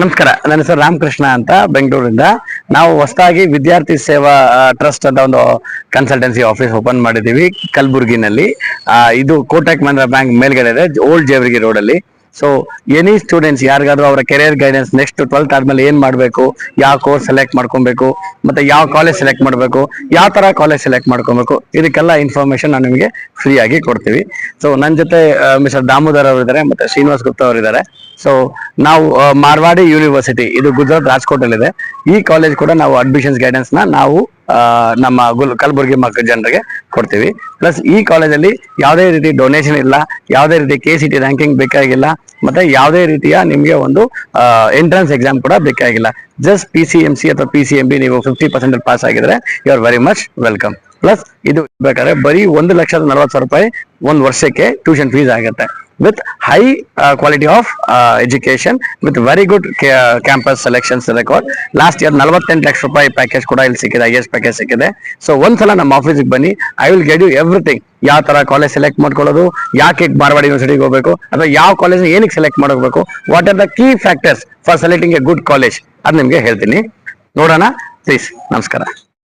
ನಮಸ್ಕಾರ, ನನ್ನ ಹೆಸರು ರಾಮಕೃಷ್ಣ ಅಂತ ಬೆಂಗಳೂರಿಂದ. ನಾವು ಹೊಸದಾಗಿ ವಿದ್ಯಾರ್ಥಿ ಸೇವಾ ಟ್ರಸ್ಟ್ ಅಂತ ಒಂದು ಕನ್ಸಲ್ಟೆನ್ಸಿ ಆಫೀಸ್ ಓಪನ್ ಮಾಡಿದೀವಿ ಕಲಬುರ್ಗಿನಲ್ಲಿ. ಇದು ಕೋಟಕ್ ಮಹಿಂದ್ರಾ ಬ್ಯಾಂಕ್ ಮೇಲ್ಗಡೆ ಇದೆ, ಓಲ್ಡ್ ಜೇವರ್ಗಿ ರೋಡ್ ಅಲ್ಲಿ. ಸೊ ಎನಿ ಸ್ಟೂಡೆಂಟ್ಸ್ ಯಾರಿಗಾದ್ರೂ ಅವರ ಕೆರಿಯರ್ ಗೈಡೆನ್ಸ್ ನೆಕ್ಸ್ಟ್ 12th ಆದ್ಮೇಲೆ ಏನ್ ಮಾಡ್ಬೇಕು, ಯಾವ ಕೋರ್ಸ್ ಸೆಲೆಕ್ಟ್ ಮಾಡ್ಕೊಬೇಕು, ಮತ್ತೆ ಯಾವ ಕಾಲೇಜ್ ಸೆಲೆಕ್ಟ್ ಮಾಡ್ಬೇಕು, ಯಾವ ತರ ಕಾಲೇಜ್ ಸೆಲೆಕ್ಟ್ ಮಾಡ್ಕೊಬೇಕು, ಇದಕ್ಕೆಲ್ಲ ಇನ್ಫಾರ್ಮೇಶನ್ ನಾವು ನಿಮಗೆ ಫ್ರೀ ಆಗಿ ಕೊಡ್ತೀವಿ. ಸೊ ನನ್ನ ಜೊತೆ ಮಿಸ್ಟರ್ ದಾಮೋದರ್ ಅವರು ಇದ್ದಾರೆ, ಮತ್ತೆ ಶ್ರೀನಿವಾಸ್ ಗುಪ್ತಾ ಅವರು ಇದ್ದಾರೆ. ಸೊ ನಾವು ಮಾರ್ವಾಡಿ ಯೂನಿವರ್ಸಿಟಿ, ಇದು ಗುಜರಾತ್ ರಾಜ್ಕೋಟ್ ಅಲ್ಲಿ ಇದೆ. ಈ ಕಾಲೇಜ್ ಕೂಡ ನಾವು ಅಡ್ಮಿಷನ್ಸ್ ಗೈಡೆನ್ಸ್ ನಾವು ನಮ್ಮ ಕಲಬುರ್ಗಿ ಮಕ್ಕಳ ಜನರಿಗೆ ಕೊಡ್ತೀವಿ. ಪ್ಲಸ್ ಈ ಕಾಲೇಜಲ್ಲಿ ಯಾವುದೇ ರೀತಿ ಡೊನೇಷನ್ ಇಲ್ಲ, ಯಾವುದೇ ರೀತಿ KCT ರ್ಯಾಂಕಿಂಗ್ ಬೇಕಾಗಿಲ್ಲ, ಮತ್ತೆ ಯಾವುದೇ ರೀತಿಯ ನಿಮಗೆ ಒಂದು ಎಂಟ್ರೆನ್ಸ್ ಎಕ್ಸಾಮ್ ಕೂಡ ಬೇಕಾಗಿಲ್ಲ. ಜಸ್ಟ್ PCMC ಅಥವಾ PCMB ನೀವು 50% ಪಾಸ್ ಆಗಿದ್ರೆ you are very much welcome. Plus ಇದು ಬೇಕಾದ್ರೆ ಬರೀ 1,40,000 ಒಂದು ವರ್ಷಕ್ಕೆ ಟ್ಯೂಷನ್ ಫೀಸ್ ಆಗುತ್ತೆ, with high quality of education, with very good campus selections record. Last year 48 lakh ರೂಪಾಯಿ ಪ್ಯಾಕೇಜ್ ಕೂಡ ಇಲ್ಲಿ ಸಿಕ್ಕಿದೆ, IAS ಪ್ಯಾಕೇಜ್ ಸಿಕ್ಕಿದೆ. ಸೊ ಒಂದ್ಸಲ ನಮ್ಮ ಆಫೀಸಿಗೆ ಬನ್ನಿ, I will get you everything. ಯಾವ ತರ ಕಾಲೇಜ್ ಸೆಲೆಕ್ಟ್ ಮಾಡ್ಕೊಳ್ಳೋದು, ಯಾಕೆ ಮಾರ್ವಾಡಿ ಯೂನಿವರ್ಸಿಟಿಗೆ ಹೋಗಬೇಕು, ಅಥವಾ ಯಾವ ಕಾಲೇಜ್ ಏನಕ್ಕೆ ಸೆಲೆಕ್ಟ್ ಮಾಡಬೇಕು, what are the key factors for selecting A good college, ಅದು ನಿಮ್ಗೆ ಹೇಳ್ತೀನಿ. ನೋಡೋಣ ಪ್ಲೀಸ್. ನಮಸ್ಕಾರ.